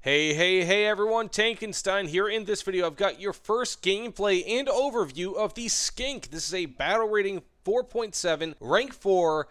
Hey everyone, Tankenstein here. In this video, I've got your first gameplay and overview of the Skink. This is a battle rating 4.7, rank 4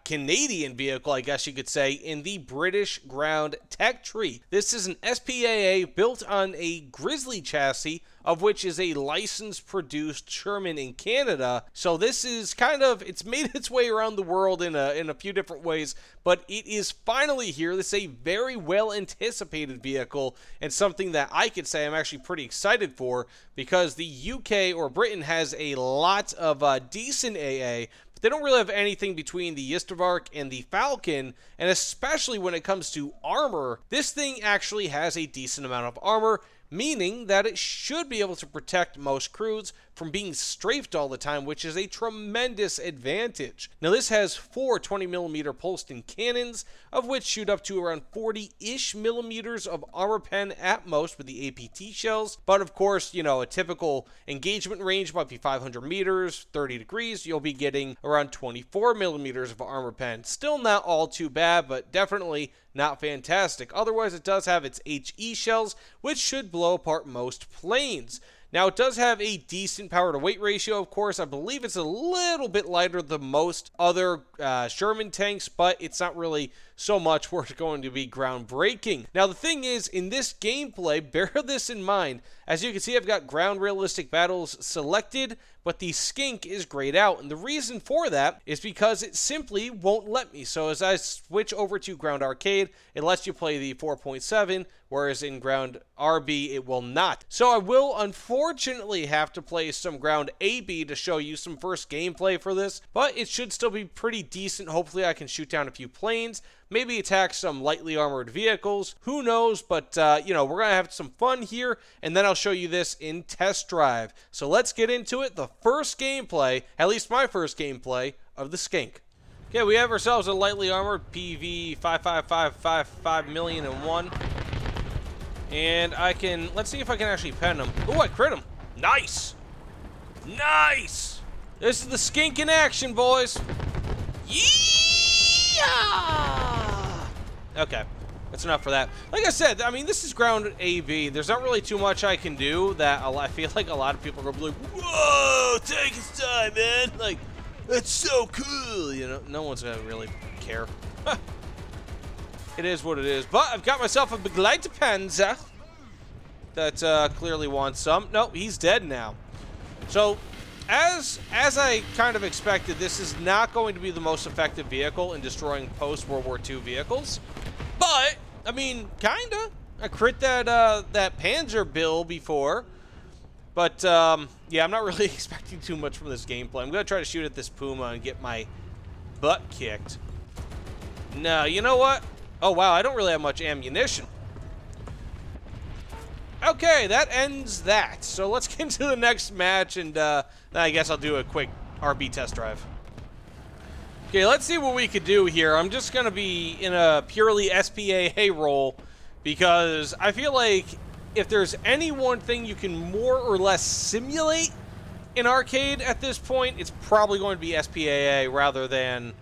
Canadian vehicle, I guess you could say, in the British ground tech tree. This is an SPAA built on a Grizzly chassis, of which is a licensed produced Sherman in Canada. So this is it's made its way around the world in a few different ways, but it is finally here. This is a very well anticipated vehicle and something that I could say I'm actually pretty excited for, because the UK or Britain has a lot of decent AA, but they don't really have anything between the Ystavark and the Falcon, and especially when it comes to armor, this thing actually has a decent amount of armor, meaning that it should be able to protect most crews from being strafed all the time, which is a tremendous advantage. Now, this has 4 20mm Polston cannons, of which shoot up to around 40-ish millimeters of armor pen at most with the APT shells. But of course, you know, a typical engagement range might be 500 meters, 30 degrees. You'll be getting around 24 millimeters of armor pen. Still not all too bad, but definitely not fantastic. Otherwise, it does have its HE shells, which should blow apart most planes. Now, it does have a decent power to weight ratio, of course. I believe it's a little bit lighter than most other Sherman tanks, but it's not really so much where it's going to be groundbreaking. Now, the thing is, in this gameplay, bear this in mind. As you can see, I've got ground realistic battles selected, but the Skink is grayed out. And the reason for that is because it simply won't let me. So as I switch over to ground arcade, it lets you play the 4.7, whereas in ground RB, it will not. So I will unfortunately have to play some ground AB to show you some first gameplay for this, but it should still be pretty decent. Hopefully I can shoot down a few planes, maybe attack some lightly armored vehicles. Who knows? But, you know, we're going to have some fun here, and then I'll show you this in test drive. So let's get into it. The first gameplay, at least my first gameplay, of the Skink. Okay, we have ourselves a lightly armored PV 55555,000,001. And let's see if I can actually pen him. Oh, I crit him. Nice. Nice. This is the Skink in action, boys. Yeah. Okay, that's enough for that. Like I said, I mean, this is ground AB. There's not really too much I can do that I feel like a lot of people are going to be like, whoa, Tankenstein, man. Like, that's so cool. You know, no one's going to really care. It is what it is. But I've got myself a Begleitpanzer that clearly wants some. No, he's dead now. So, as I kind of expected, this is not going to be the most effective vehicle in destroying post-World War II vehicles. But, I mean, kinda. I crit that Panzer Bill before. But, yeah, I'm not really expecting too much from this gameplay. I'm going to try to shoot at this Puma and get my butt kicked. No, you know what? Oh, wow, I don't really have much ammunition. Okay, that ends that. So let's get into the next match, and I guess I'll do a quick RB test drive. Okay, let's see what we could do here. I'm just going to be in a purely SPAA role, because I feel like if there's any one thing you can more or less simulate in arcade at this point, it's probably going to be SPAA rather than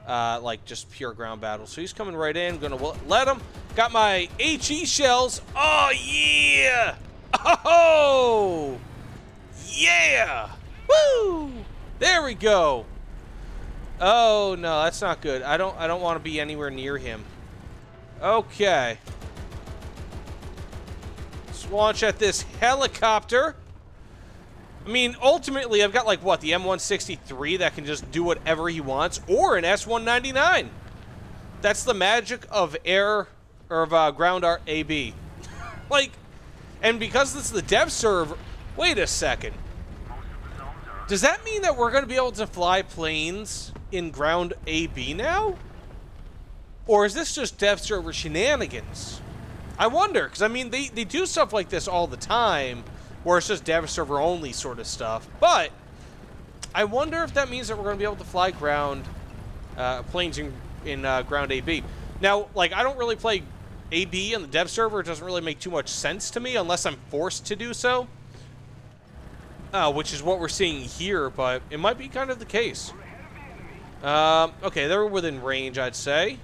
like just pure ground battle. So he's coming right in. Gonna let him. Got my HE shells. Oh yeah! Oh yeah! Woo! There we go. Oh no, that's not good. I don't want to be anywhere near him. Okay. Let's launch at this helicopter. I mean, ultimately, I've got, like, what, the M163 that can just do whatever he wants, or an S199. That's the magic of air, or of ground art AB. Like, and because this is the dev server, wait a second. Does that mean that we're going to be able to fly planes in ground AB now? Or is this just dev server shenanigans? I wonder, because, I mean, they do stuff like this all the time, where it's just dev server only sort of stuff. But I wonder if that means that we're going to be able to fly ground planes in ground AB. Now, like, I don't really play AB on the dev server. It doesn't really make too much sense to me unless I'm forced to do so, which is what we're seeing here, but it might be kind of the case. Okay, they're within range, I'd say.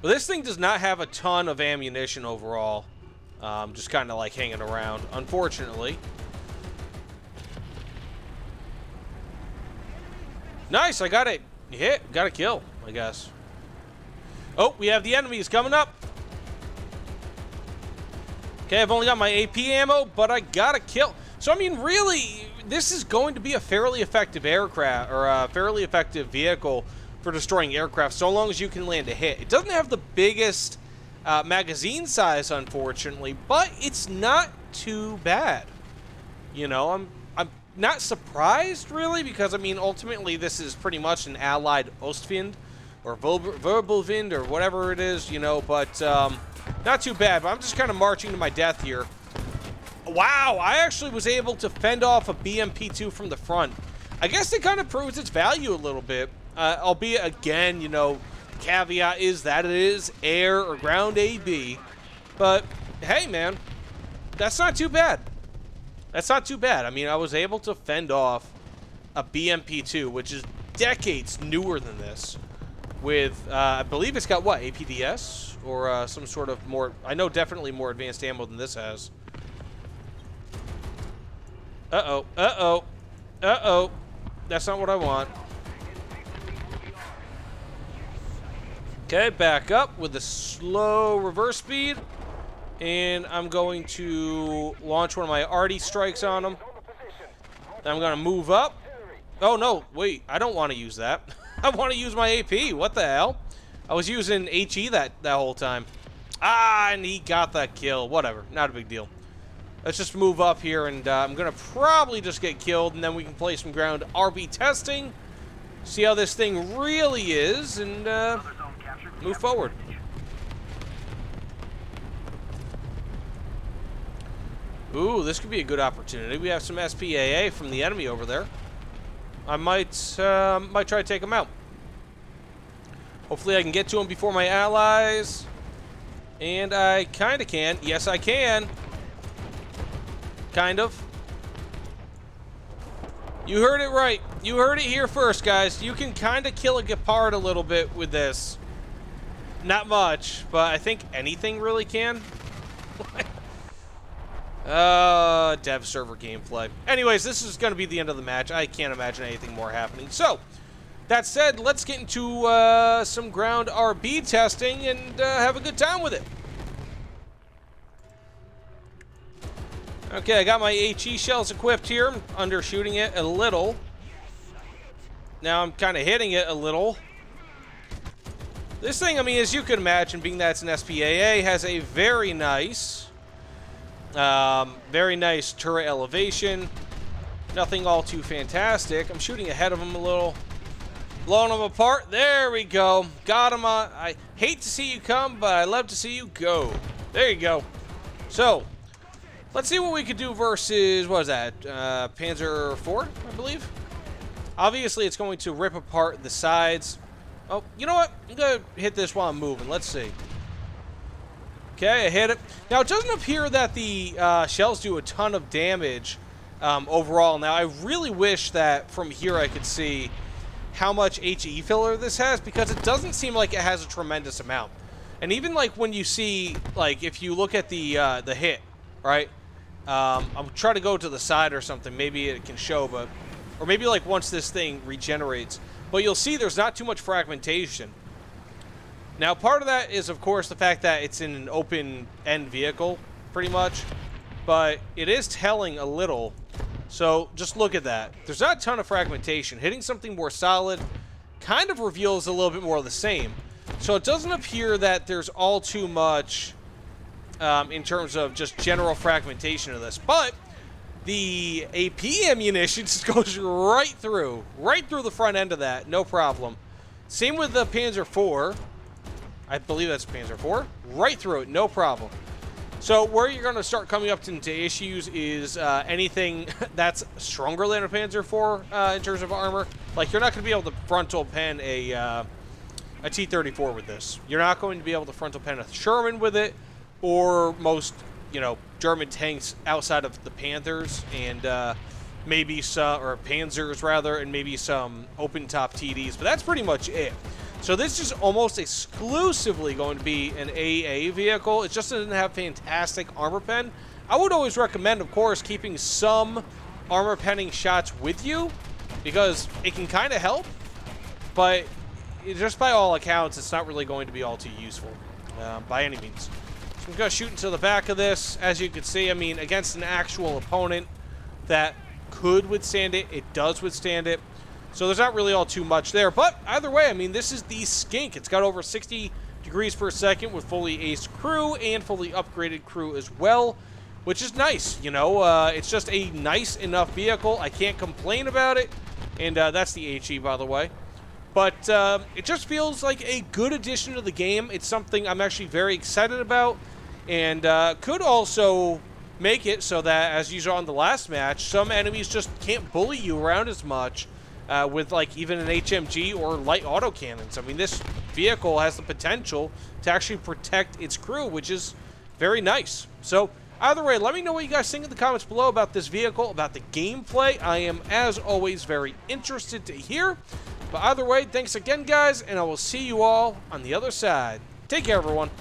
But this thing does not have a ton of ammunition overall. Just kind of like hanging around, unfortunately. Nice, I got it hit. Got a kill, I guess. Oh, we have the enemies coming up. Okay, I've only got my AP ammo, but I got a kill. So, I mean, really, this is going to be a fairly effective aircraft, or a fairly effective vehicle for destroying aircraft, so long as you can land a hit. It doesn't have the biggest magazine size, unfortunately, but it's not too bad. You know, I'm not surprised, really, because, I mean, ultimately, this is pretty much an allied Ostwind, or Wirbelwind, or whatever it is, you know, but, not too bad, but I'm just kind of marching to my death here. Wow, I actually was able to fend off a BMP-2 from the front. I guess it kind of proves its value a little bit, albeit, again, you know, caveat is that it is air or ground AB, but hey, man, that's not too bad. That's not too bad. I mean, I was able to fend off a BMP-2, which is decades newer than this, with, I believe it's got, what, APDS? Or some sort of more, I know definitely more advanced ammo than this has. Uh-oh, uh-oh, uh-oh. That's not what I want. Okay, back up with a slow reverse speed. And I'm going to launch one of my arty strikes on him. Then I'm going to move up. Oh, no, wait, I don't want to use that. I want to use my AP, what the hell? I was using HE that whole time. Ah, and he got that kill. Whatever, not a big deal. Let's just move up here, and I'm going to probably just get killed, and then we can play some ground RB testing, see how this thing really is, and move forward. Ooh, this could be a good opportunity. We have some SPAA from the enemy over there. I might try to take them out. Hopefully I can get to him before my allies. And I kind of can. Yes, I can. Kind of. You heard it right. You heard it here first, guys. You can kind of kill a Gepard a little bit with this. Not much, but I think anything really can. Dev server gameplay. Anyways, this is going to be the end of the match. I can't imagine anything more happening. So, that said, let's get into some ground RB testing and have a good time with it. Okay, I got my HE shells equipped here. I'm undershooting it a little. Now I'm kind of hitting it a little. This thing, I mean, as you can imagine, being that it's an SPAA, has a very nice turret elevation. Nothing all too fantastic. I'm shooting ahead of him a little. Blowing them apart. There we go. Got him on. I hate to see you come, but I love to see you go. There you go. So, let's see what we could do versus, what was that? Panzer IV, I believe? Obviously, it's going to rip apart the sides. Oh, you know what? I'm going to hit this while I'm moving. Let's see. Okay, I hit it. Now, it doesn't appear that the shells do a ton of damage overall. Now, I really wish that from here I could see how much HE filler this has, because it doesn't seem like it has a tremendous amount. And even like when you see, like if you look at the hit, right? I'll try to go to the side or something. Maybe it can show, but or maybe like once this thing regenerates. But you'll see there's not too much fragmentation. Now, part of that is, of course, the fact that it's in an open-end vehicle, pretty much. But it is telling a little. So, just look at that. There's not a ton of fragmentation. Hitting something more solid kind of reveals a little bit more of the same. So, it doesn't appear that there's all too much in terms of just general fragmentation of this. But the AP ammunition just goes right through the front end of that. No problem. Same with the Panzer IV. I believe that's Panzer IV. Right through it. No problem. So where you're going to start coming up into issues is anything that's stronger than a Panzer IV in terms of armor. Like, you're not going to be able to frontal pen a T-34 with this. You're not going to be able to frontal pen a Sherman with it, or most, you know, German tanks outside of the Panthers and maybe some, or Panzers rather, and maybe some open top TDs. But that's pretty much it. So this is almost exclusively going to be an AA vehicle. It just doesn't have fantastic armor pen. I would always recommend, of course, keeping some armor penning shots with you because it can kind of help, but just by all accounts, it's not really going to be all too useful by any means. So I'm going to shoot into the back of this. As you can see, I mean, against an actual opponent that could withstand it, it does withstand it. So there's not really all too much there. But either way, I mean, this is the Skink. It's got over 60 degrees per second with fully aced crew and fully upgraded crew as well, which is nice. You know, it's just a nice enough vehicle. I can't complain about it. And that's the HE, by the way. But it just feels like a good addition to the game. It's something I'm actually very excited about, and could also make it so that, as you saw in the last match, some enemies just can't bully you around as much with like even an HMG or light autocannons. I mean, this vehicle has the potential to actually protect its crew, which is very nice. So either way, let me know what you guys think in the comments below about this vehicle, about the gameplay. I am, as always, very interested to hear. But either way, thanks again, guys, and I will see you all on the other side. Take care, everyone.